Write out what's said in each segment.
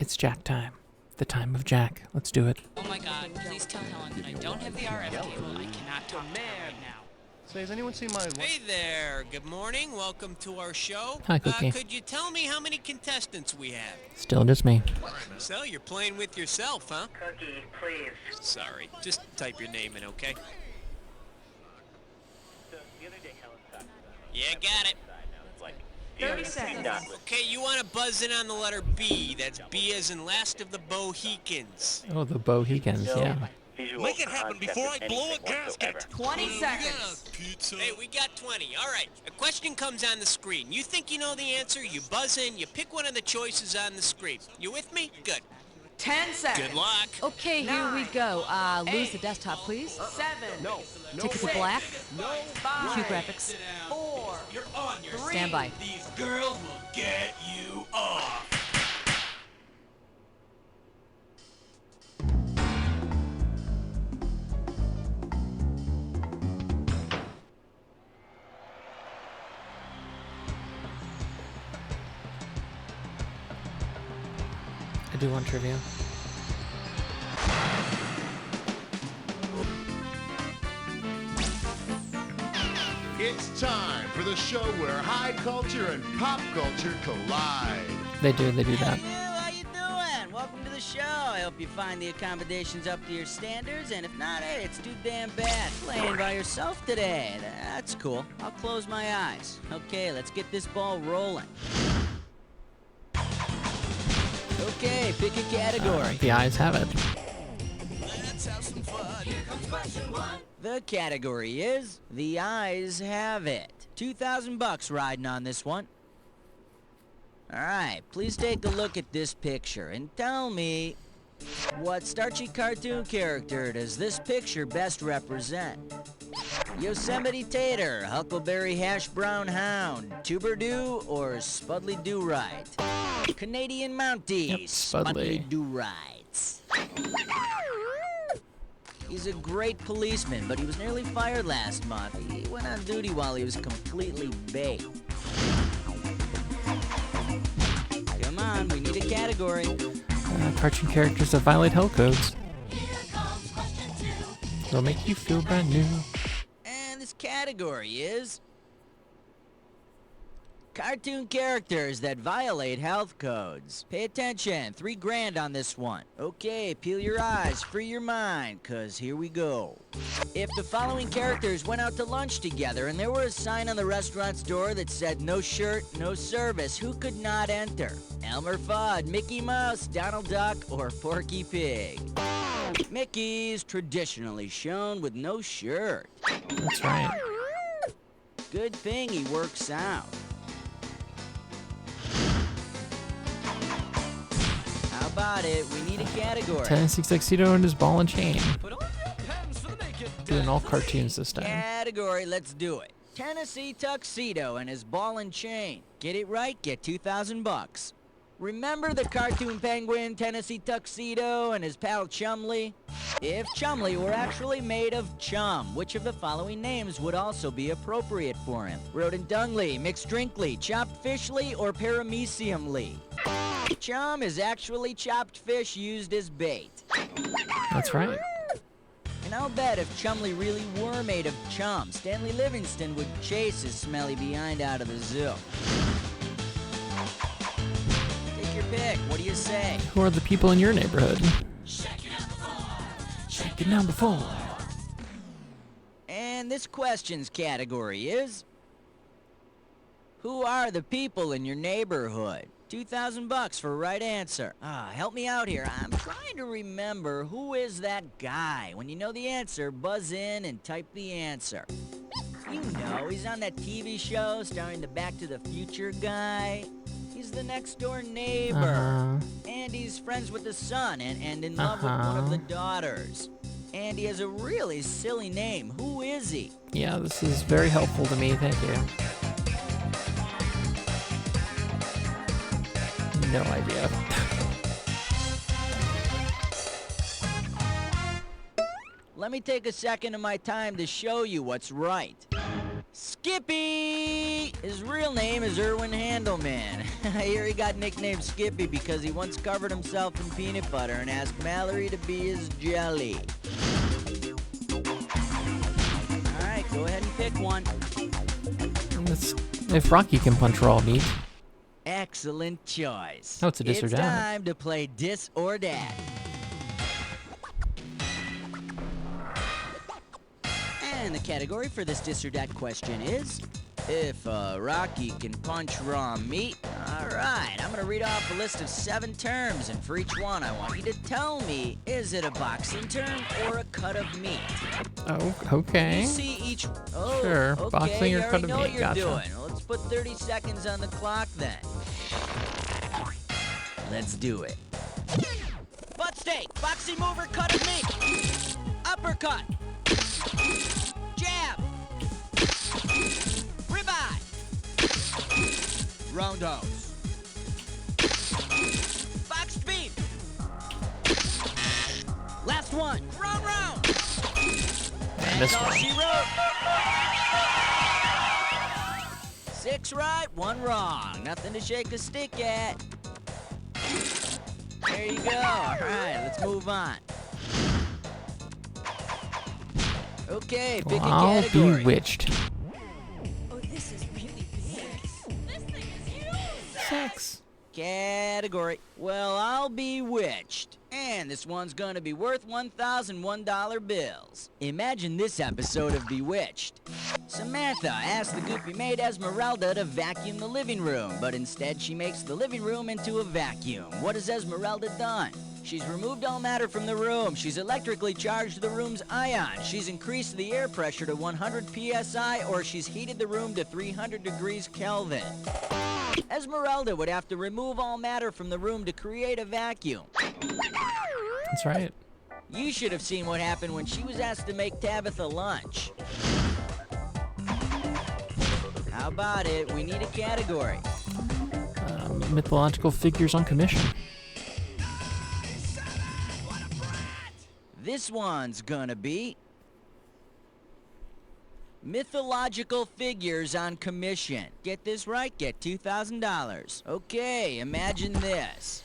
It's Jack time. The time of Jack. Let's do it. Oh my god, please tell Helen that I don't have the RF cable. I cannot talk to her right now. Say, has anyone seen my... Hey there, good morning, welcome to our show. Hi, Cookie. Could you tell me how many contestants we have? Still just me. So, you're playing with yourself, huh? Cookie, please. Sorry, just type your name in, okay? Yeah, got it. 30 seconds. Okay, you want to buzz in on the letter B. That's B as in last of the Bohicans. Oh, the Bohicans, yeah. Make it happen before I blow a gasket. 20 seconds. Hey, we got 20. All right, a question comes on the screen. You think you know the answer, you buzz in, you pick one of the choices on the screen. You with me? Good. 10 seconds. Good luck. Okay, here we go. Lose the desktop, please. 7. No. Take it to black. No. Cue 5. graphics. 4. You're on your 3. Stand by. These girls will get you off. I do want trivia. It's time for the show where high culture and pop culture collide. They do that. How you doing? Welcome to the show. I hope you find the accommodations up to your standards, and if not, hey, it's too damn bad. Playing by yourself today. That's cool. I'll close my eyes. Okay, let's get this ball rolling. Okay, pick a category. The eyes have it. Let's have some fun. Here comes question 1. The category is The Eyes Have It. $2,000 riding on this one. Alright, please take a look at this picture and tell me, what starchy cartoon character does this picture best represent? Yosemite Tater, Huckleberry Hash Brown Hound, Tuber-Doo, or Spudly Do-Right? Canadian Mountie, Yep, Spudly. Do-Rights. He's a great policeman, but he was nearly fired last month. He went on duty while he was completely baked. Come on, we need a category. Cartoon characters that violate health codes. They'll make you feel brand new. And this category is cartoon characters that violate health codes. Pay attention, $3,000 on this one. Okay, peel your eyes, free your mind, cause here we go. If the following characters went out to lunch together and there were a sign on the restaurant's door that said no shirt, no service, who could not enter? Elmer Fudd, Mickey Mouse, Donald Duck, or Porky Pig? Mickey's traditionally shown with no shirt. That's right. Good thing he works out. How about it? We need a category. Tennessee tuxedo and his ball and chain. Put on your pants for the naked Doing all cartoons this time. Category, let's do it. Tennessee tuxedo and his ball and chain. Get it right, get $2,000. Remember the cartoon penguin, Tennessee tuxedo, and his pal Chumley? If Chumley were actually made of chum, which of the following names would also be appropriate for him? Rodent Dungley, Mixed Drinkly, Chopped Fishly, or Parameciumly? Chum is actually chopped fish used as bait. That's right. And I'll bet if Chumley really were made of chum, Stanley Livingston would chase his smelly behind out of the zoo. Take your pick. What do you say? Who are the people in your neighborhood? Shake it down before. And this question's category is, who are the people in your neighborhood? $2,000 for right answer. Help me out here. I'm trying to remember, who is that guy? When you know the answer, buzz in and type the answer. You know, he's on that TV show starring the Back to the Future guy. He's the next door neighbor. And he's friends with the son and in love with one of the daughters. And he has a really silly name. Who is he? Yeah, this is very helpful to me. Thank you. No idea. Let me take a second of my time to show you what's right. Skippy! His real name is Erwin Handelman. I hear he got nicknamed Skippy because he once covered himself in peanut butter and asked Mallory to be his jelly. Alright, go ahead and pick one. If Rocky can punch raw meat. Excellent choice. Oh, it's a dis or It's dat. time to play Dis or Dat. And the category for this Dis or Dat question is, if Rocky can punch raw meat. Alright, I'm gonna read off a list of 7 terms, and for each one I want you to tell me, is it a boxing term or a cut of meat? Oh, okay. You see each... Oh, Sure, okay, boxing or you cut already of know meat, what you're gotcha. doing. Let's put 30 seconds on the clock then. Let's do it. Butt steak, boxing move or cut of meat. Uppercut. Jab. Ribeye. Roundhouse. Boxed beef. Last one. Round. This That's all one. she wrote. 6 right, 1 wrong. Nothing to shake a stick at. There you go. All right, let's move on. Okay, pick a I'll category. bewitched. Oh, this is really big. This thing is huge. Sex. Category. Well, I'll be witched. And this one's gonna be worth $1,001 bills. Imagine this episode of Bewitched. Samantha asks the goofy maid Esmeralda to vacuum the living room, but instead she makes the living room into a vacuum. What has Esmeralda done? She's removed all matter from the room. She's electrically charged the room's ion. She's increased the air pressure to 100 psi, or she's heated the room to 300 degrees Kelvin. Esmeralda would have to remove all matter from the room to create a vacuum. That's right. You should have seen what happened when she was asked to make Tabitha lunch. How about it? We need a category. Mythological figures on commission. This one's gonna be mythological figures on commission. Get this right, get $2,000. Okay, imagine this.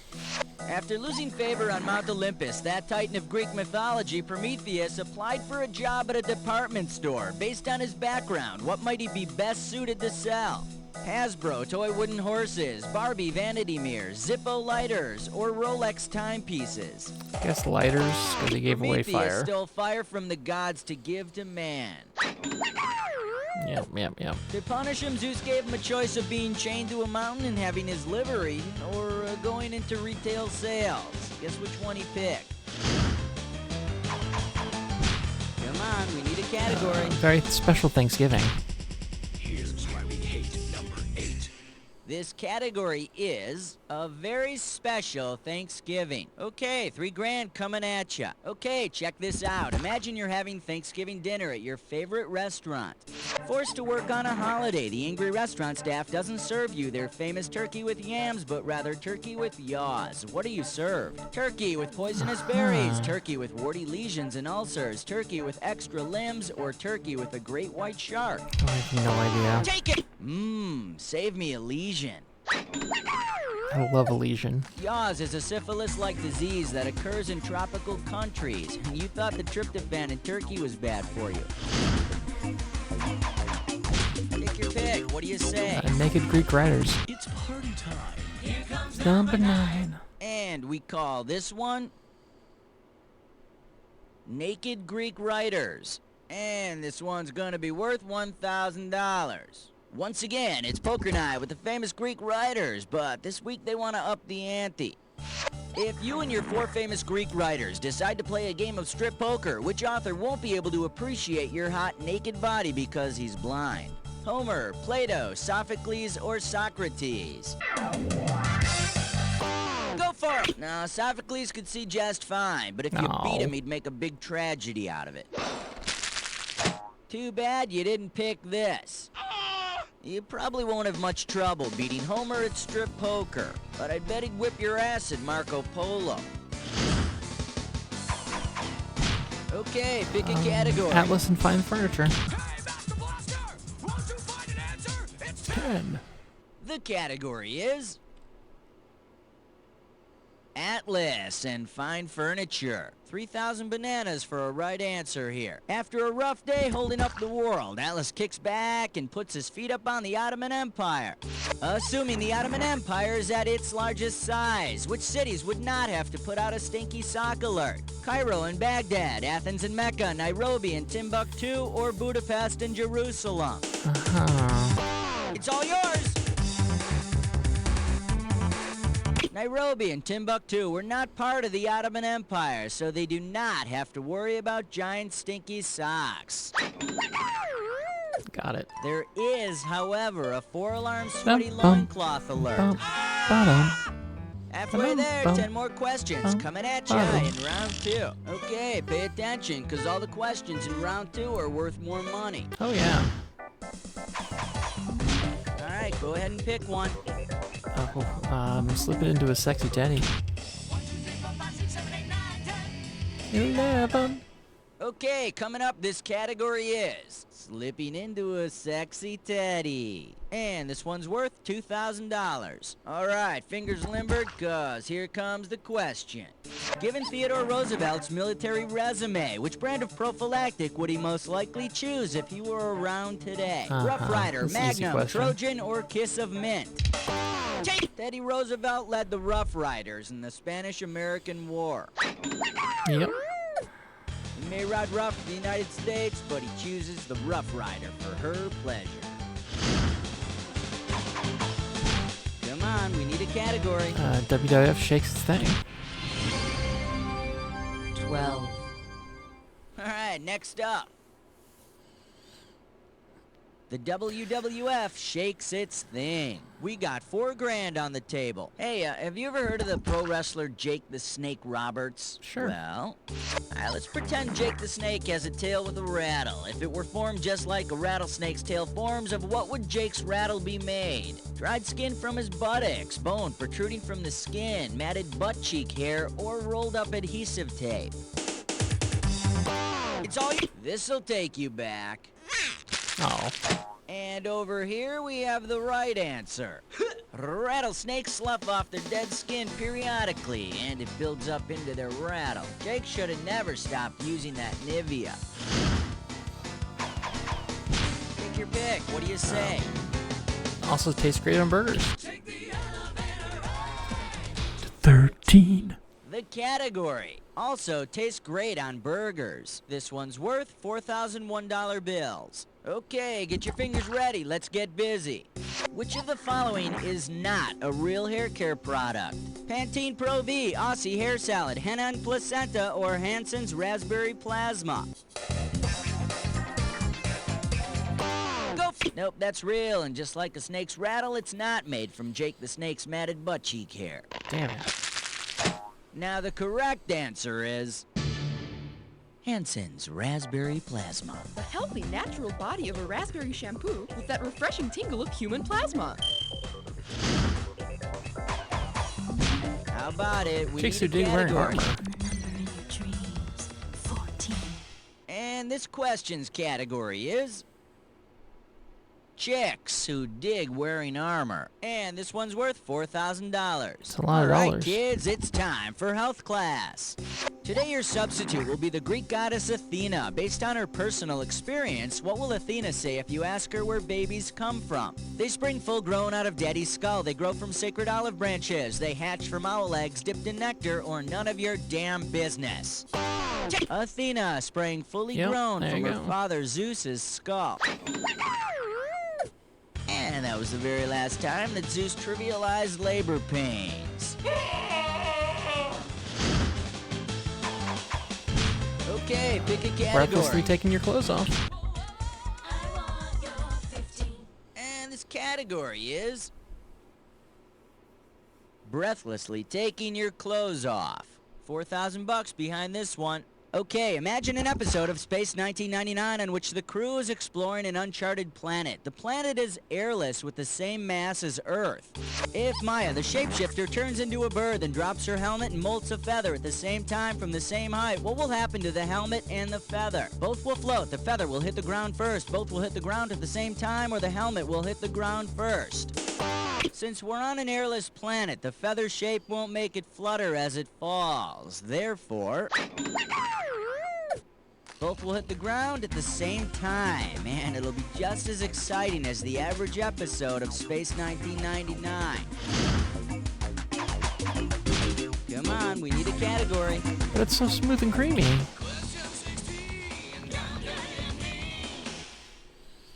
After losing favor on Mount Olympus, that titan of Greek mythology, Prometheus, applied for a job at a department store. Based on his background, what might he be best suited to sell? Hasbro toy wooden horses, Barbie vanity mirrors, Zippo lighters, or Rolex timepieces. I guess lighters, because he gave away Prometheus fire. stole fire from the gods to give to man. Yep. To punish him, Zeus gave him a choice of being chained to a mountain and having his liver eaten, or going into retail sales. Guess which one he picked? Come on, we need a category. Very special Thanksgiving. Here's why we hate number 8. This category is a very special Thanksgiving. Okay, $3,000 coming at ya. Okay, check this out. Imagine you're having Thanksgiving dinner at your favorite restaurant. Forced to work on a holiday, the angry restaurant staff doesn't serve you their famous turkey with yams, but rather turkey with yaws. What do you serve? Turkey with poisonous berries, turkey with warty lesions and ulcers, turkey with extra limbs, or turkey with a great white shark. I have no idea. Take it! Save me a lesion. I love a lesion. Yaws is a syphilis-like disease that occurs in tropical countries, and you thought the tryptophan in turkey was bad for you. Take your pick. What do you say? Naked Greek writers. It's party time. Number 9. And we call this one Naked Greek Writers. And this one's gonna be worth $1,000. Once again, it's Poker Night with the famous Greek writers, but this week they want to up the ante. If you and your 4 famous Greek writers decide to play a game of strip poker, which author won't be able to appreciate your hot naked body because he's blind? Homer, Plato, Sophocles, or Socrates? Go for it! Now, Sophocles could see just fine, but if you No. beat him, he'd make a big tragedy out of it. Too bad you didn't pick this. You probably won't have much trouble beating Homer at strip poker, but I'd bet he'd whip your ass at Marco Polo. Okay, pick a category. Atlas and Fine Furniture. Hey, Master Blaster! Whoa! 10. The category is Atlas and fine furniture. 3,000 bananas for a right answer here. After a rough day holding up the world, Atlas kicks back and puts his feet up on the Ottoman Empire. Assuming the Ottoman Empire is at its largest size, which cities would not have to put out a stinky sock alert? Cairo and Baghdad, Athens and Mecca, Nairobi and Timbuktu, or Budapest and Jerusalem? Uh-huh. It's all yours! Nairobi and Timbuktu were not part of the Ottoman Empire, so they do not have to worry about giant stinky socks. Got it. There is, however, a 4-alarm sweaty Bum, bum, loincloth alert. Bum, ba-dum. Halfway there, bum, 10 more questions bum, coming at ya bum. in round 2. Okay, pay attention, because all the questions in round 2 are worth more money. Oh, yeah. Alright, go ahead and pick one. Oh, I'm slipping into a sexy teddy. 11. Okay, coming up, this category is slipping into a sexy teddy. And this one's worth $2,000. Alright, fingers limbered, cause here comes the question. Given Theodore Roosevelt's military resume, which brand of prophylactic would he most likely choose if he were around today? Rough Rider, That's an easy Magnum, question. Trojan, or Kiss of Mint? Teddy Roosevelt led the Rough Riders in the Spanish-American War. Yep. He may ride rough for the United States, but he chooses the Rough Rider for her pleasure. Come on, we need a category. WWF shakes its thing. 12. Alright, next up. The WWF shakes its thing. We got $4,000 on the table. Hey, have you ever heard of the pro wrestler Jake the Snake Roberts? Sure. Well, let's pretend Jake the Snake has a tail with a rattle. If it were formed just like a rattlesnake's tail forms, of what would Jake's rattle be made? Dried skin from his buttocks, bone protruding from the skin, matted butt cheek hair, or rolled up adhesive tape? It's all you. This'll take you back. Oh. And over here we have the right answer. Rattlesnakes slough off their dead skin periodically, and it builds up into their rattle. Jake should have never stopped using that Nivea. Take your pick. What do you say? Also tastes great on burgers. 13. The category also tastes great on burgers. This one's worth $4,001 bills. Okay, get your fingers ready. Let's get busy. Which of the following is not a real hair care product? Pantene Pro V, Aussie Hair Salad, Henna and Placenta, or Hansen's Raspberry Plasma? Nope, that's real, and just like a snake's rattle, it's not made from Jake the Snake's matted butt cheek hair. Damn it. Now the correct answer is Hansen's Raspberry Plasma. The healthy, natural body of a raspberry shampoo with that refreshing tingle of human plasma. How about it? We Chicks need who a dig wearing category. armor. Dreams. 14. And this question's category is chicks who dig wearing armor. And this one's worth $4,000. It's a lot of All right, dollars. kids, it's time for health class. Today your substitute will be the Greek goddess Athena. Based on her personal experience, what will Athena say if you ask her where babies come from? They spring full grown out of daddy's skull. They grow from sacred olive branches. They hatch from owl eggs dipped in nectar, or none of your damn business. Athena sprang fully Yep, grown there from you her go. father Zeus's skull. And that was the very last time that Zeus trivialized labor pains. Okay, pick a Breathlessly category. taking your clothes off. And this category is breathlessly taking your clothes off. $4,000 behind this one. Okay, imagine an episode of Space 1999 in which the crew is exploring an uncharted planet. The planet is airless with the same mass as Earth. If Maya, the shapeshifter, turns into a bird and drops her helmet and molts a feather at the same time from the same height, what will happen to the helmet and the feather? Both will float. The feather will hit the ground first. Both will hit the ground at the same time, or the helmet will hit the ground first. Since we're on an airless planet, the feather shape won't make it flutter as it falls. Therefore, both will hit the ground at the same time, and it'll be just as exciting as the average episode of Space 1999. Come on, we need a category. But it's so smooth and creamy.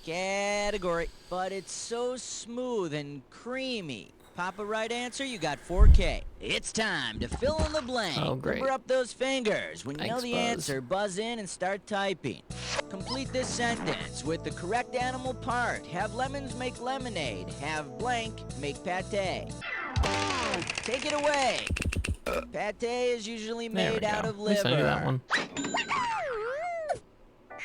Category. But it's so smooth and creamy. Pop a right answer, you got 4K. It's time to fill in the blank. Oh, great. Cover up those fingers. When you know Thanks, the Buzz. answer, buzz in and start typing. Complete this sentence with the correct animal part. Have lemons make lemonade. Have blank make pate. Take it away. Pate is usually There we made out go. of At least liver. I knew that one.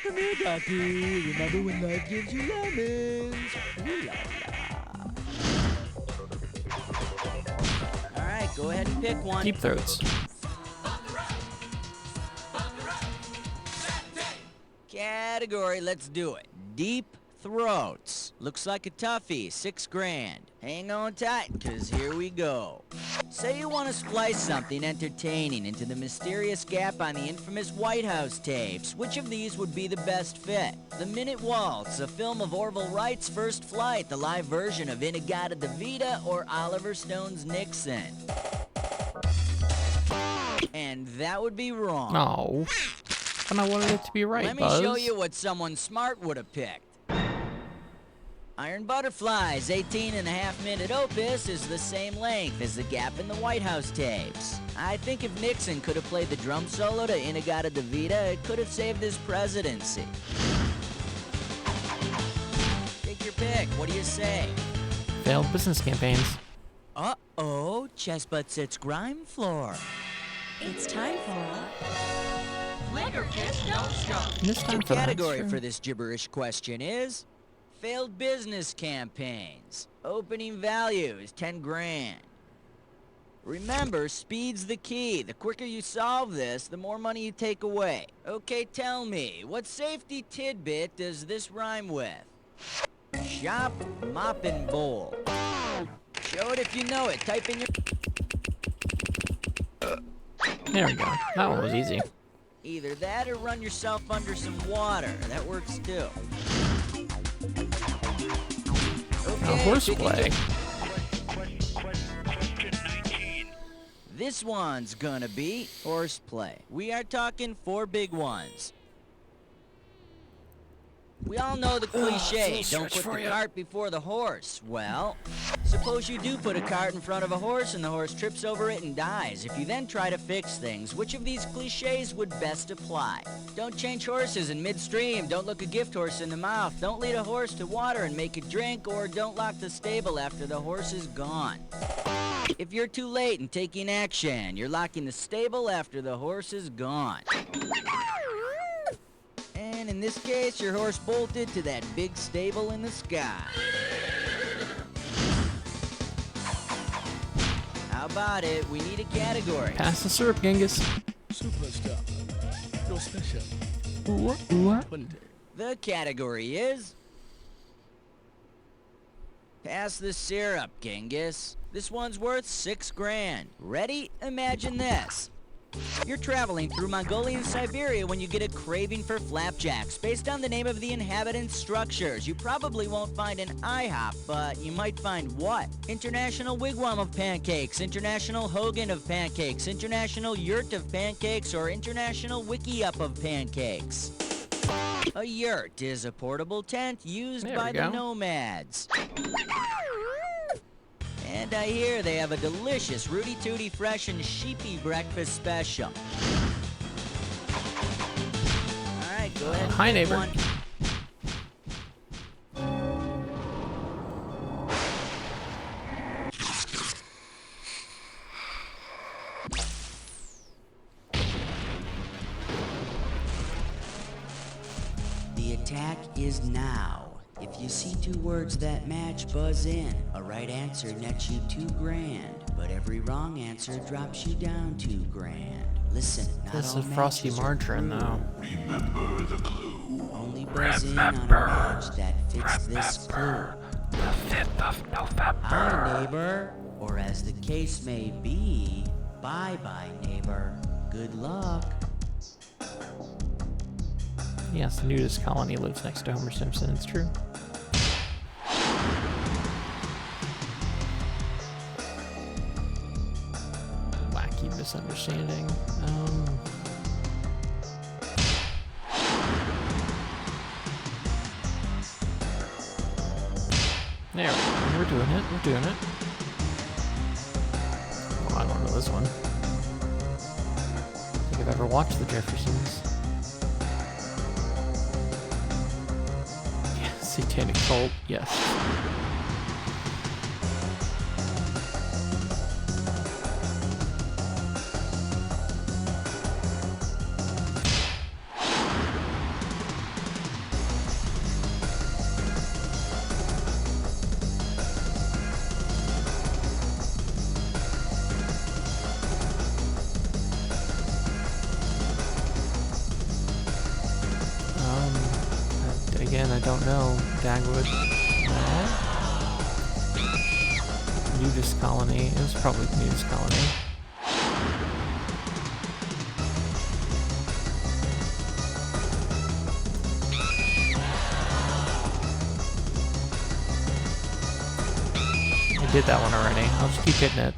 Come here, Ducky. Remember when life gives you lemons? Ooh la la. All right, go ahead and pick one. Deep throats. Category, let's do it. Deep throats. Looks like a toughie, $6,000. Hang on tight, cause here we go. Say you want to splice something entertaining into the mysterious gap on the infamous White House tapes. Which of these would be the best fit? The Minute Waltz, a film of Orville Wright's First Flight, the live version of In-A-Gadda-Da-Vida, or Oliver Stone's Nixon? And that would be wrong. No. And I wanted it to be right, Let me Buzz. show you what someone smart would have picked. Iron Butterfly's 18.5-minute opus is the same length as the gap in the White House tapes. I think if Nixon could have played the drum solo to In-A-Gadda-Da-Vida, it could have saved his presidency. Take your pick. What do you say? Failed business campaigns. Uh-oh, chest butt sits grime floor. It's time for Flicker Kiss Don't Stop. This time The for that, category sure. for this gibberish question is failed business campaigns. Opening value is $10,000. Remember, speed's the key. The quicker you solve this, the more money you take away. Okay, tell me, what safety tidbit does this rhyme with? Shop, mop, and bowl. Show it if you know it. Type in your... There we go. That one was easy. Either that or run yourself under some water. That works too. Okay, Horseplay. This one's gonna be horseplay. We are talking 4 big ones. We all know the cliche, don't put the cart before the horse. Well, suppose you do put a cart in front of a horse and the horse trips over it and dies. If you then try to fix things, which of these cliches would best apply? Don't change horses in midstream, don't look a gift horse in the mouth, don't lead a horse to water and make it drink, or don't lock the stable after the horse is gone. If you're too late in taking action, you're locking the stable after the horse is gone. And in this case, your horse bolted to that big stable in the sky. How about it? We need a category. Pass the syrup, Genghis. Superstar. No special. Ooh. 20. The category is... Pass the syrup, Genghis. This one's worth $6,000. Ready? Imagine this. You're traveling through Mongolia and Siberia when you get a craving for flapjacks. Based on the name of the inhabitants' structures, you probably won't find an IHOP, but you might find what? International Wigwam of Pancakes, International Hogan of Pancakes, International Yurt of Pancakes, or International Wiki-Up of Pancakes. A yurt is a portable tent used There by we the go. nomads. And I hear they have a delicious Rooty Tooty Fresh and Sheepy breakfast special. All right, go ahead. and Hi, pick neighbor. one. is now. If you see two words that match, buzz in. A right answer nets you $2,000, but every wrong answer drops you down $2,000. Listen, not This all is frosty matches are margarine, true. though. Remember the clue. Only buzz in on a match that fits this clue. The 5th of November. Hi, neighbor. Or as the case may be, bye-bye, neighbor. Good luck. Yes, the nudist colony lives next to Homer Simpson. It's true. Wacky misunderstanding. There we go. We're doing it. We're doing it. Oh, I don't know this one. I don't think I've ever watched The Jeffersons. Yeah, Satanic Cult. Yes. Again, I don't know. Dagwood. No. Nudist colony. It was probably the nudist colony. I did that one already. I'll just keep hitting it.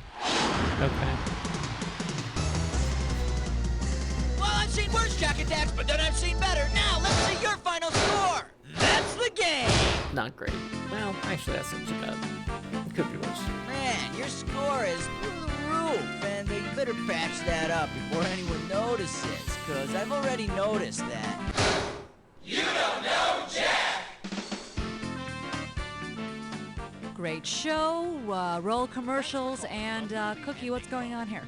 Okay. Well, I've seen worse jack attacks, but then I've seen better. Now, let's see your final score. That's the game. Not great. Well, actually, that's not too bad. It could be worse. Man, your score is through the roof, and you better patch that up before anyone notices, because I've already noticed that. You don't know Jack! Great show, roll commercials, and Cookie, what's going on here?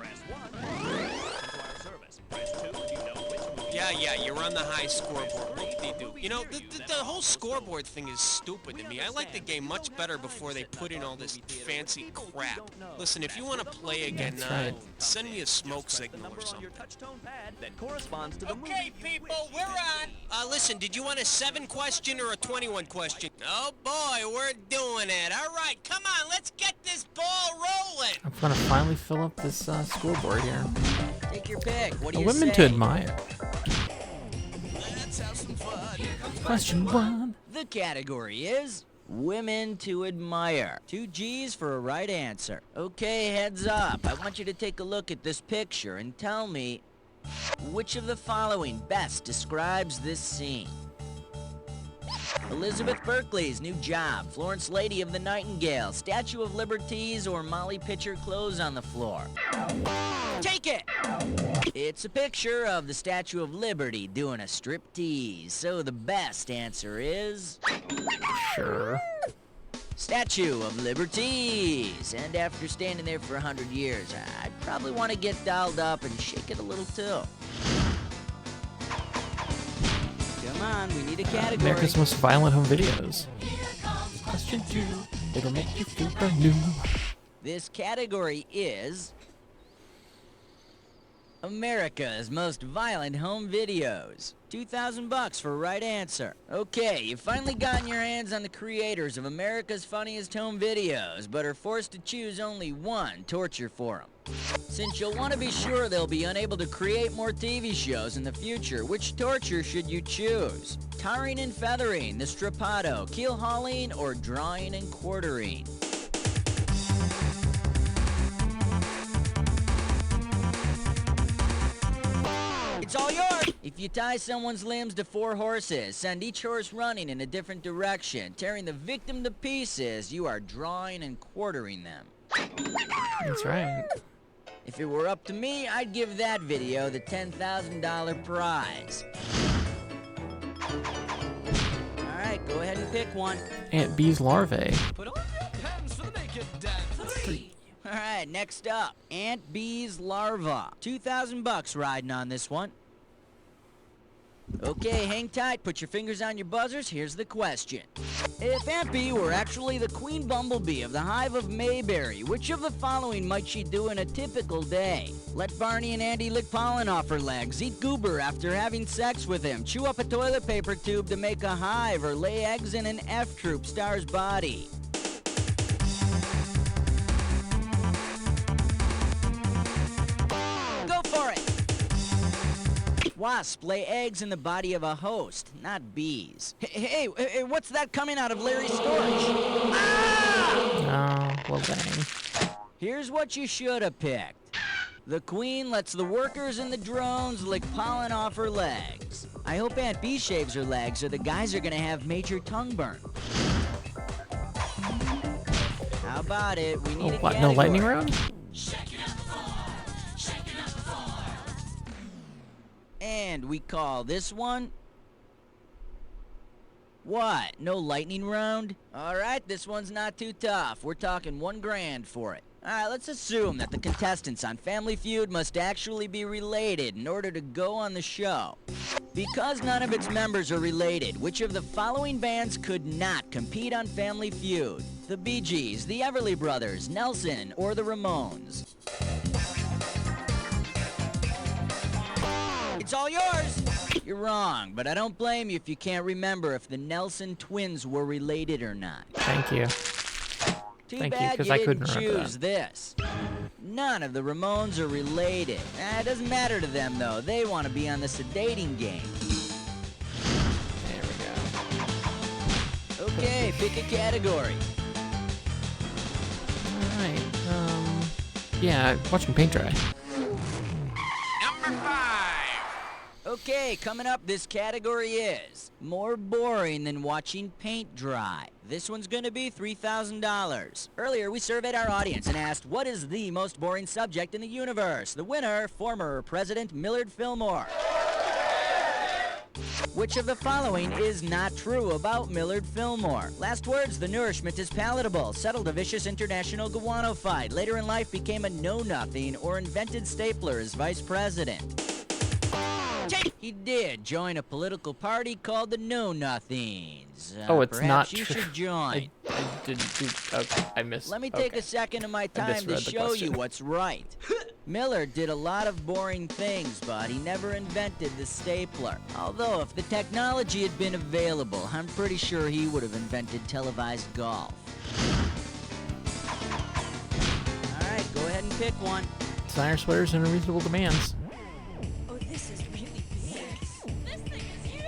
Yeah, you're on the high scoreboard. Whoop-de-doo. You know, the whole scoreboard thing is stupid to me. I like the game much better before they put in all this fancy crap. Listen, if you want to play again, send me a smoke signal or something. Okay, people, we're on. Listen, did you want a 7-question or a 21-question? Oh, boy, we're doing it. All right, come on, let's get this ball rolling. I'm gonna finally fill up this scoreboard here. Take your pick. What do you Women say? to admire. Let's have some fun. Here comes Question 1. The category is women to admire. 2 G's for a right answer. Okay, heads up. I want you to take a look at this picture and tell me which of the following best describes this scene. Elizabeth Berkley's new job, Florence Lady of the Nightingale, Statue of Liberties, or Molly Pitcher clothes on the floor. Take it! It's a picture of the Statue of Liberty doing a striptease, so the best answer is... Sure. Statue of Liberties. And after standing there for 100 years, I'd probably want to get dialed up and shake it a little too. Come on, we need a category. America's most violent home videos. Question 2. It'll make you feel brand new. This category is America's most violent home videos. $2,000 for right answer. Okay, you've finally gotten your hands on the creators of America's funniest home videos, but are forced to choose only one torture forum. Since you'll want to be sure they'll be unable to create more TV shows in the future, which torture should you choose? Tarring and feathering, the strappado, keel hauling, or drawing and quartering? It's all yours! If you tie someone's limbs to 4 horses, send each horse running in a different direction, tearing the victim to pieces, you are drawing and quartering them. That's right. If it were up to me, I'd give that video the $10,000 prize. Alright, go ahead and pick one. Aunt B's larvae. Put on your pants for the naked dance. 3. Alright, next up, Aunt B's larva. $2,000 riding on this one. Okay, hang tight, put your fingers on your buzzers, here's the question. If Aunt Bee were actually the queen bumblebee of the hive of Mayberry, which of the following might she do in a typical day? Let Barney and Andy lick pollen off her legs, eat goober after having sex with him, chew up a toilet paper tube to make a hive, or lay eggs in an F-Troop star's body. Go for it! Wasps lay eggs in the body of a host, not bees. Hey, what's that coming out of Larry's storage? Ah! Oh, well dang. Here's what you should have picked. The queen lets the workers and the drones lick pollen off her legs. I hope Aunt Bee shaves her legs or the guys are gonna have major tongue burn. How about it? We need a What, category. no lightning round? And we call this one... What? No lightning round? Alright, this one's not too tough. We're talking $1 grand for it. Alright, let's assume that the contestants on Family Feud must actually be related in order to go on the show. Because none of its members are related, which of the following bands could not compete on Family Feud? The Bee Gees, the Everly Brothers, Nelson, or the Ramones? It's all yours! You're wrong, but I don't blame you if you can't remember if the Nelson twins were related or not. Thank you. Too Thank you, bad 'cause you I didn't couldn't remember choose this. None of the Ramones are related. It doesn't matter to them, though. They want to be on the sedating game. There we go. Okay, pick a category. Alright, yeah, watching paint dry. Number 5. Okay, coming up, this category is more boring than watching paint dry. This one's gonna be $3,000. Earlier, we surveyed our audience and asked, what is the most boring subject in the universe? The winner, former President Millard Fillmore. Which of the following is not true about Millard Fillmore? Last words, the nourishment is palatable, settled a vicious international guano fight, later in life became a know-nothing, or invented stapler as vice president. He did join a political party called the Know-Nothings. Oh, it's perhaps not you true. should join. I didn't do... Okay, I missed... Let me take a second of my time to misread the show you question. what's right. Millard did a lot of boring things, but he never invented the stapler. Although, if the technology had been available, I'm pretty sure he would have invented televised golf. Alright, go ahead and pick one. Designer sweaters and unreasonable demands. Oh, this is really big. This thing is huge.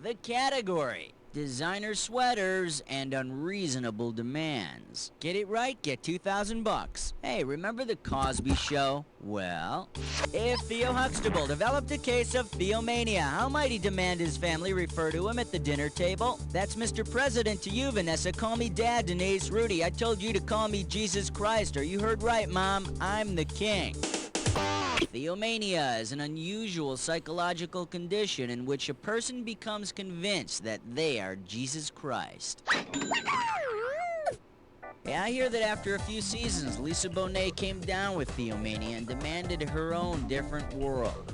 The category: designer sweaters and unreasonable demands. Get it right, get $2,000. Hey, remember the Cosby Show? Well, if Theo Huxtable developed a case of theomania, how might he demand his family refer to him at the dinner table? That's Mr. President to you, Vanessa. Call me Dad, Denise. Rudy, I told you to call me Jesus Christ. Or you heard right, Mom. I'm the king. Theomania is an unusual psychological condition in which a person becomes convinced that they are Jesus Christ. Yeah, I hear that after a few seasons, Lisa Bonet came down with Theomania and demanded her own different world.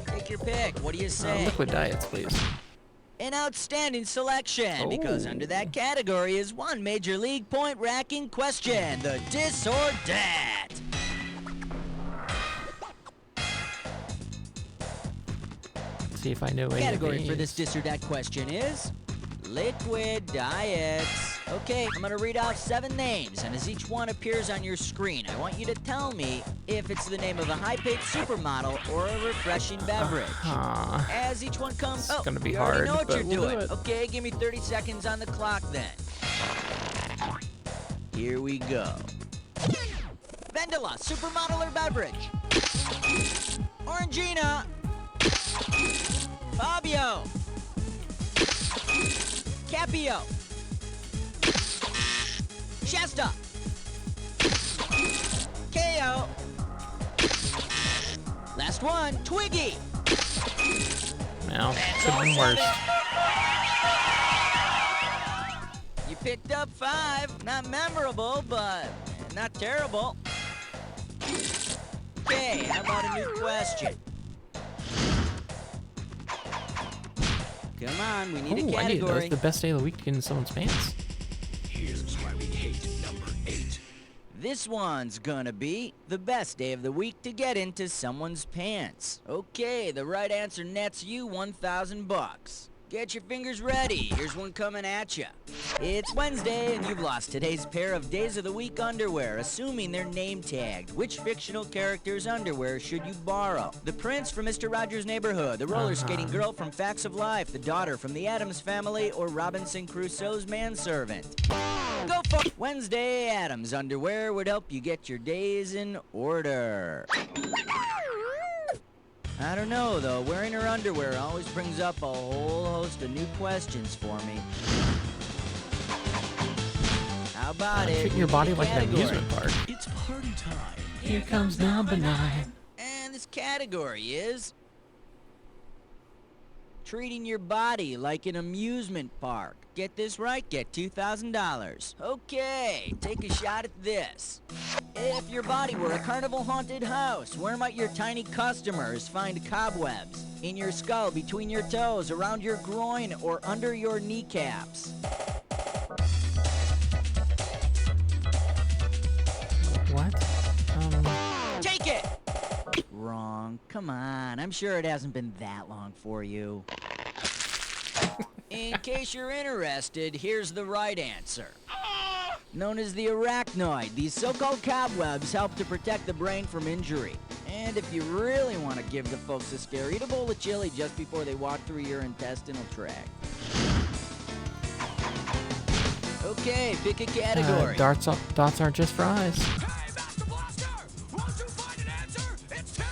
Take your pick. What do you say? Liquid diets, please. An outstanding selection, because under that category is one major league point-racking question, the dis or dat. Let's see if I know any Category of for this these. dis or dat question is liquid diets. Okay, I'm gonna read off 7 names, and as each one appears on your screen, I want you to tell me if it's the name of a high-paid supermodel or a refreshing beverage. As each one comes, It's gonna be you already hard, know what but you're we'll do doing. it. Okay, give me 30 seconds on the clock then. Here we go. Vendela, supermodel or beverage? Orangina. Fabio. Capio. Shasta. KO. Last one, Twiggy. Well, could have been worse. You picked up 5. Not memorable, but not terrible. Okay, how about a new question? Come on, we need a Oh, I need those. category. The best day of the week to get in someone's pants. Here's why we hate number 8. This one's gonna be the best day of the week to get into someone's pants. Okay, the right answer nets you 1,000 bucks. Get your fingers ready. Here's one coming at you. It's Wednesday, and you've lost today's pair of Days of the Week underwear, assuming they're name tagged. Which fictional character's underwear should you borrow? The prince from Mr. Rogers' Neighborhood, the roller skating girl from Facts of Life, the daughter from the Addams Family, or Robinson Crusoe's manservant? Go for it. Wednesday Addams underwear would help you get your days in order. I don't know, though. Wearing her underwear always brings up a whole host of new questions for me. How about it? Treating your body like an Category. amusement park. It's party time. Here comes number 9. And this category is treating your body like an amusement park. Get this right, get $2,000. Okay, take a shot at this. If your body were a carnival haunted house, where might your tiny customers find cobwebs? In your skull, between your toes, around your groin, or under your kneecaps? What? Take it! Wrong. Come on, I'm sure it hasn't been that long for you. In case you're interested, here's the right answer. Known as the arachnoid, these so-called cobwebs help to protect the brain from injury. And if you really want to give the folks a scare, eat a bowl of chili just before they walk through your intestinal tract. Okay, pick a category. Dots aren't just for eyes. Hey, Master Blaster! Won't you find an answer? It's 10!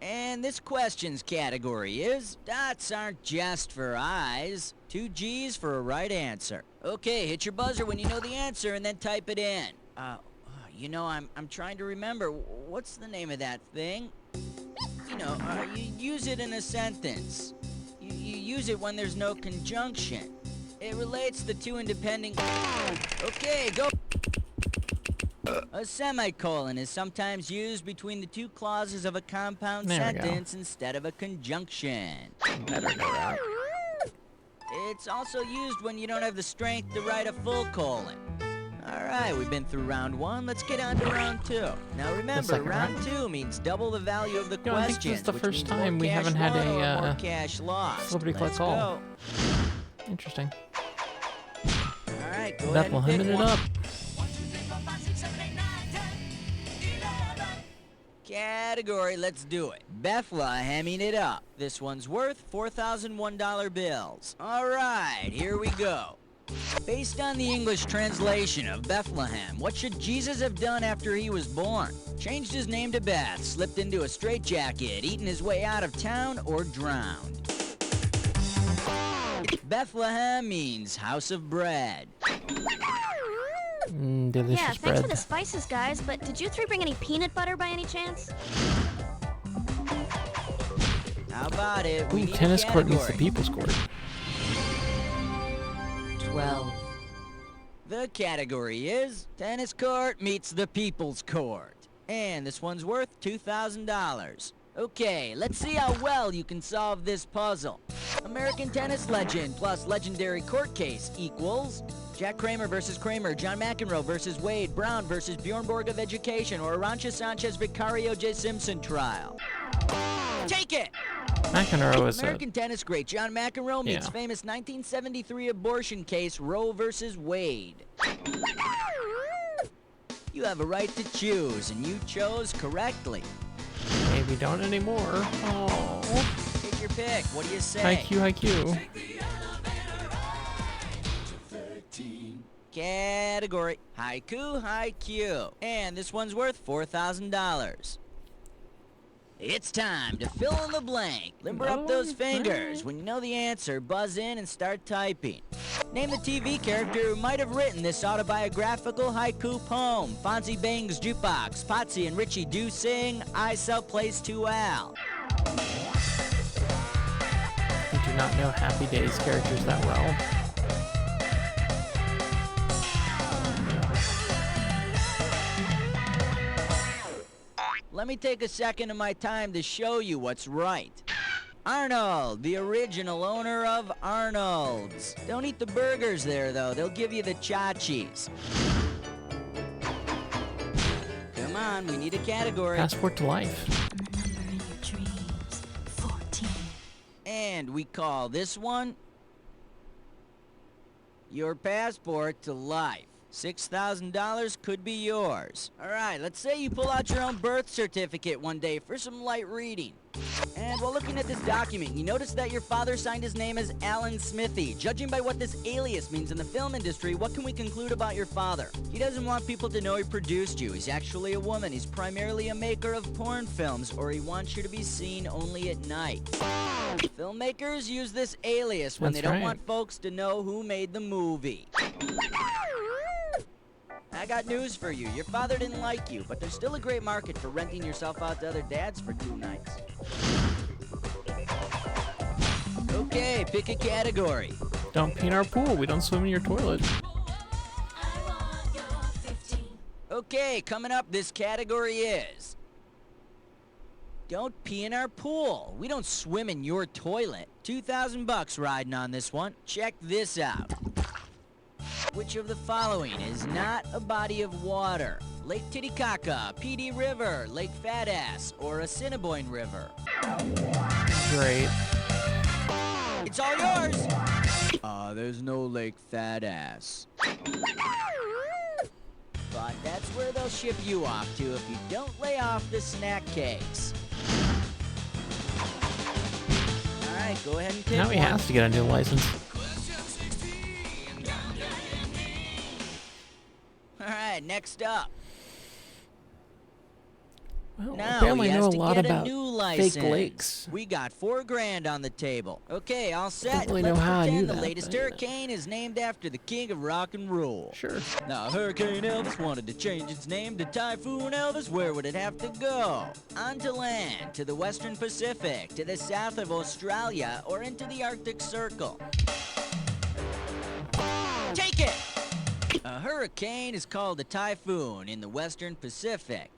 And this question's category is dots aren't just for eyes. 2 G's for a right answer. Okay, hit your buzzer when you know the answer and then type it in. You know, I'm trying to remember. What's the name of that thing? You know, you use it in a sentence. You use it when there's no conjunction. It relates the two independent... Okay, go... A semicolon is sometimes used between the two clauses of a compound There we go. sentence instead of a conjunction. Better know that. It's also used when you don't have the strength to write a full colon. Alright, we've been through round 1. Let's get on to round 2. Now remember, second round round? 2 means double the value of the You know, I think question. this is the first time we haven't had a cash lost. celebrity Let's collects all. go. Interesting. Alright, go ahead and Bethlehem pick it one. up. Category, let's do it. Bethleheming it up. This one's worth $4,001 bills. Alright, here we go. Based on the English translation of Bethlehem, what should Jesus have done after he was born? Changed his name to Beth, slipped into a straitjacket, eaten his way out of town, or drowned? Bethlehem means house of bread. Delicious Yeah, thanks bread. for the spices, guys, but did you 3 bring any peanut butter by any chance? How about it? We Ooh, need a tennis court meets the category. people's court. 12. The category is tennis court meets the people's court. And this one's worth $2,000. Okay, let's see how well you can solve this puzzle. American tennis legend plus legendary court case equals Jack Kramer versus Kramer, John McEnroe versus Wade, Brown versus Bjorn Borg of Education, or Arantxa Sanchez Vicario J. Simpson trial. Take it! McEnroe is American tennis great John McEnroe meets Yeah. famous 1973 abortion case Roe versus Wade. You have a right to choose, and you chose correctly. maybe don't anymore. Oh. Take your pick. What do you say? IQ. Category haiku. And this one's worth $4,000. It's time to fill in the blank. Limber up those fingers. When you know the answer, buzz in and start typing. Name the TV character who might have written this autobiographical haiku poem. Fonzie bangs jukebox. Potsy and Richie do sing. I sell place to Al. I do not know Happy Days characters that well. let me take a second of my time to show you what's right. Arnold, the original owner of Arnold's. Don't eat the burgers there, though. They'll give you the chachis. Come on, we need a category. Passport to life. And the number in your dreams, 14. And we call this one your passport to life. $6,000 could be yours. All right, let's say you pull out your own birth certificate one day for some light reading. And while looking at this document, you notice that your father signed his name as Alan Smithy. Judging by what this alias means in the film industry, what can we conclude about your father? He doesn't want people to know he produced you. He's actually a woman. He's primarily a maker of porn films, or he wants you to be seen only at night. Filmmakers use this alias when That's they don't right. want folks to know who made the movie. I got news for you. Your father didn't like you, but there's still a great market for renting yourself out to other dads for 2 nights. Okay, pick a category. Don't pee in our pool. We don't swim in your toilet. I want your 15. Okay, coming up, this category is don't pee in our pool. We don't swim in your toilet. $2,000 riding on this one. Check this out. Which of the following is not a body of water? Lake Titicaca, PD River, Lake Fatass, or Assiniboine River? Great. It's all yours! There's no Lake Fatass. But that's where they'll ship you off to if you don't lay off the snack cakes. Alright, go ahead and pick Now he one. has to get a new license. Alright, next up. Well, Now apparently he I has know a to lot get about a new license. fake lakes. We got $4 grand on the table. Okay, all set. Don't really Let's know how I pretend knew the that, latest but- hurricane is named after the king of rock and roll. Sure. Now, Hurricane Elvis wanted to change its name to Typhoon Elvis. Where would it have to go? Onto land, to the western Pacific, to the south of Australia, or into the Arctic Circle? Take it! A hurricane is called a typhoon in the western Pacific.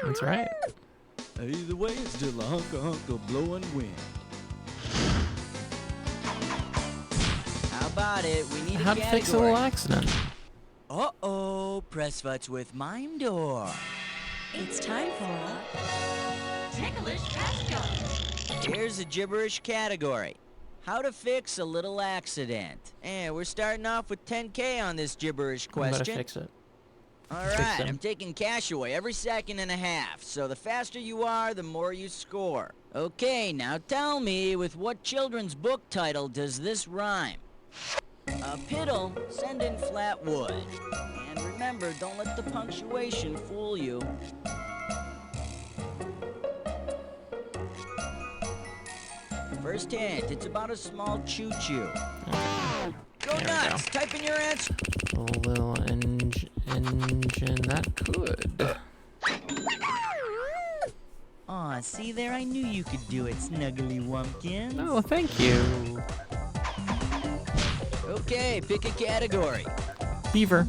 That's right. Either way, it's still a hunk of blowing wind. How about it? We need How a to category. fix a little accident. Uh-oh, press futs with Mime Door. It's time for a ticklish question. Here's a gibberish category. How to fix a little accident. And we're starting off with 10K on this gibberish I'm gonna question. fix it. All fix right, them. I'm taking cash away every second and a half, so the faster you are, the more you score. Okay, now tell me, with what children's book title does this rhyme? A piddle, send in Flatwood. And remember, don't let the punctuation fool you. First hint, it's about a small choo-choo. Go There we nuts! Type in your answer. A little engine that could. Aw, see there? I knew you could do it, Snuggly Wumpkins. Oh, thank you. Okay, pick a category. Beaver.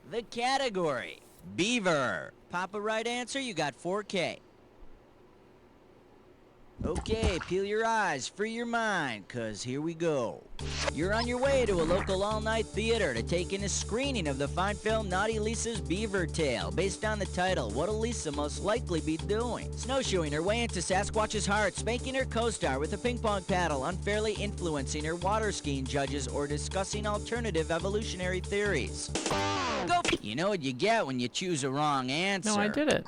The category, beaver. Pop a right answer, you got 4K. Okay, peel your eyes, free your mind, cause here we go. You're on your way to a local all-night theater to take in a screening of the fine film Naughty Lisa's Beaver Tale. Based on the title, what'll Lisa most likely be doing? Snowshoeing her way into Sasquatch's heart, spanking her co-star with a ping pong paddle, unfairly influencing her water skiing judges, or discussing alternative evolutionary theories. Go! You know what you get when you choose a wrong answer. No, I did it.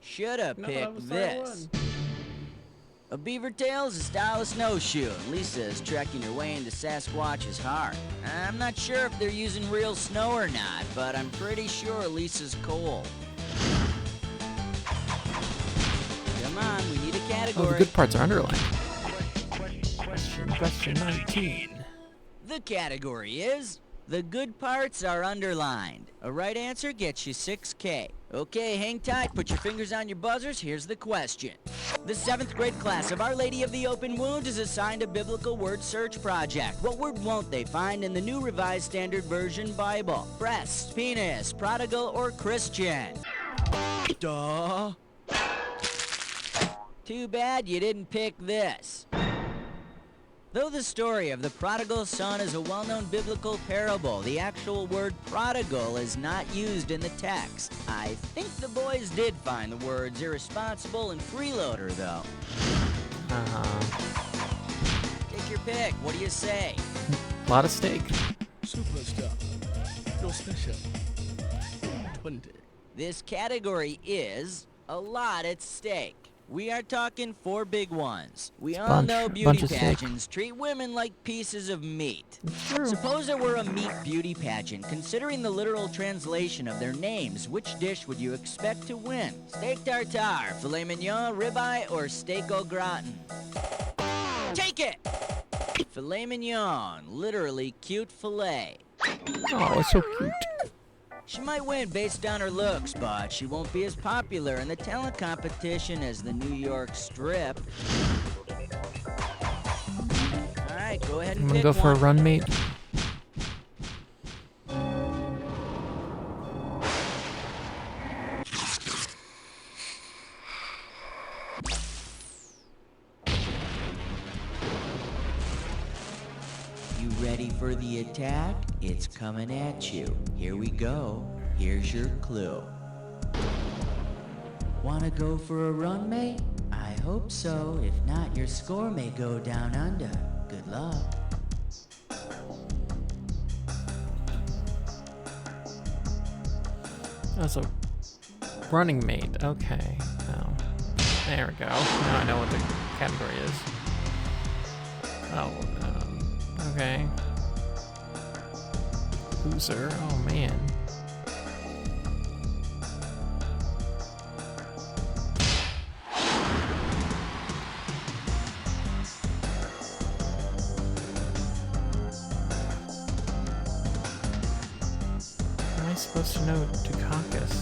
Should've No, that was picked I this. won. A beaver tail is a style of snowshoe, and Lisa is trekking her way into Sasquatch's heart. I'm not sure if they're using real snow or not, but I'm pretty sure Lisa's cold. Come on, we need a Oh, category. the good parts are underlined. Question 19. The category is the good parts are underlined. A right answer gets you 6K. Okay, hang tight. Put your fingers on your buzzers. Here's the question. The 7th grade class of Our Lady of the Open Wounds is assigned a biblical word search project. What word won't they find in the New Revised Standard Version Bible? Breast, penis, prodigal, or Christian? Duh. Too bad you didn't pick this. Though the story of the prodigal son is a well-known biblical parable, the actual word prodigal is not used in the text. I think the boys did find the words irresponsible and freeloader, though. Take your pick. What do you say? A lot of steak. Superstar. Your special. 20. This category is a lot at stake. We are talking 4 big ones. We all know beauty pageants treat women like pieces of meat. True. Suppose it were a meat beauty pageant. Considering the literal translation of their names, which dish would you expect to win? Steak tartare, filet mignon, ribeye, or steak au gratin? Take it! Filet mignon, literally cute filet. Oh, it's so cute. She might win based on her looks, but she won't be as popular in the talent competition as the New York Strip. Alright, go ahead and I'm gonna pick go for a one. run, mate. You ready for the attack? It's coming at you. Here we go. Here's your clue. Wanna go for a run, mate? I hope so. If not, your score may go down under. Good luck. That's a running mate. Okay. Oh. There we go. Now I know what the category is. Oh, okay. Loser. Oh, man. How am I supposed to know Dukakis?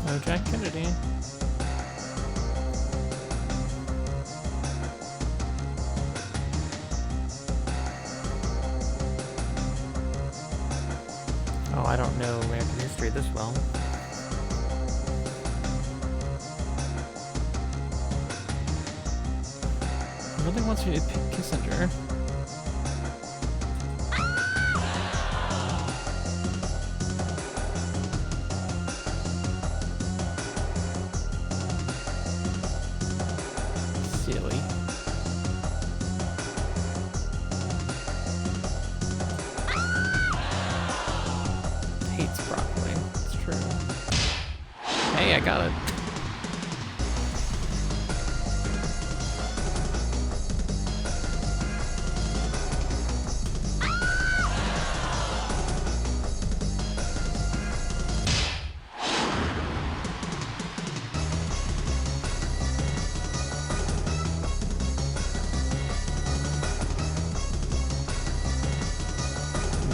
No Jack Kennedy. Oh, I don't know American history this well. He really wants you to pick Kissinger. Silly. Hates broccoli. It's true. Hey, I got it.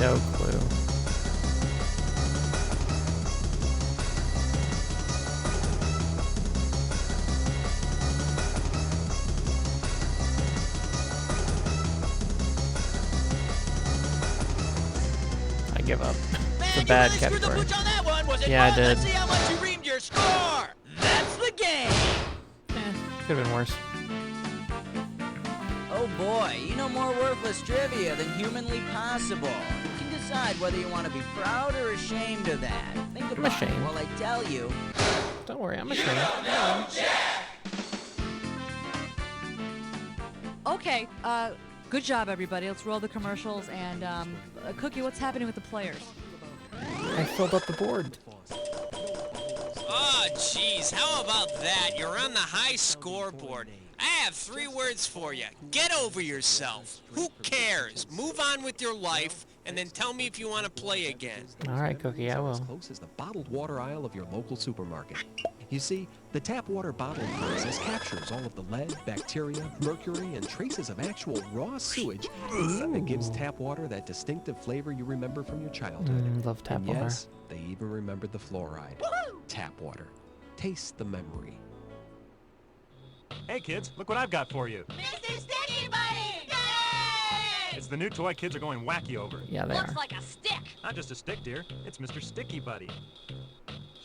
No clue. I give up. It's a bad category. Yeah, I did. Let's see how much you reamed your score. That's the game. Could have been worse. Oh boy, you know more worthless trivia than humanly possible. You can decide whether you want to be proud or ashamed of that. Think about it ashamed. while I tell you. Don't worry, I'm ashamed. Okay, good job, everybody. Let's roll the commercials. And, Cookie, what's happening with the players? I filled up the board. Oh, jeez, how about that? You're on the high scoreboard. I have 3 words for you. Get over yourself. Who cares? Move on with your life. and then tell me if you want to play again. All right, Cookie, I As will. close as the bottled water aisle of your local supermarket. You see, the tap water bottling process captures all of the lead, bacteria, mercury, and traces of actual raw sewage. It gives tap water that distinctive flavor you remember from your childhood. Love tap And water. yes, they even remembered the fluoride. Tap water. Taste the memory. Hey kids, look what I've got for you. Mr. Sticky Buddy! Yay! It's the new toy kids are going wacky over. Yeah, they Looks are. like a stick. Not just a stick, dear. It's Mr. Sticky Buddy.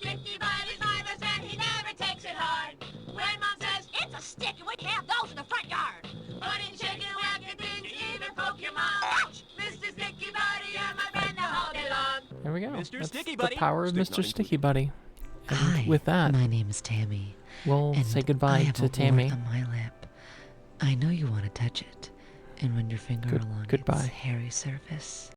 Sticky Buddy's my best friend, he never takes it hard. When Mom says, it's a stick and we can have those in the front yard. Running, shaking, whacking things, even poke your mom. Mr. Sticky Buddy, you're my friend to hold it long. There we go. Mr. That's Sticky the Buddy. power of Stick Mr. not Sticky Buddy. And Hi, with that, my name is Tammy. we'll and say I goodbye have to a Tammy. wart on my lip. I know you want to touch it, and run your finger along its goodbye. hairy surface.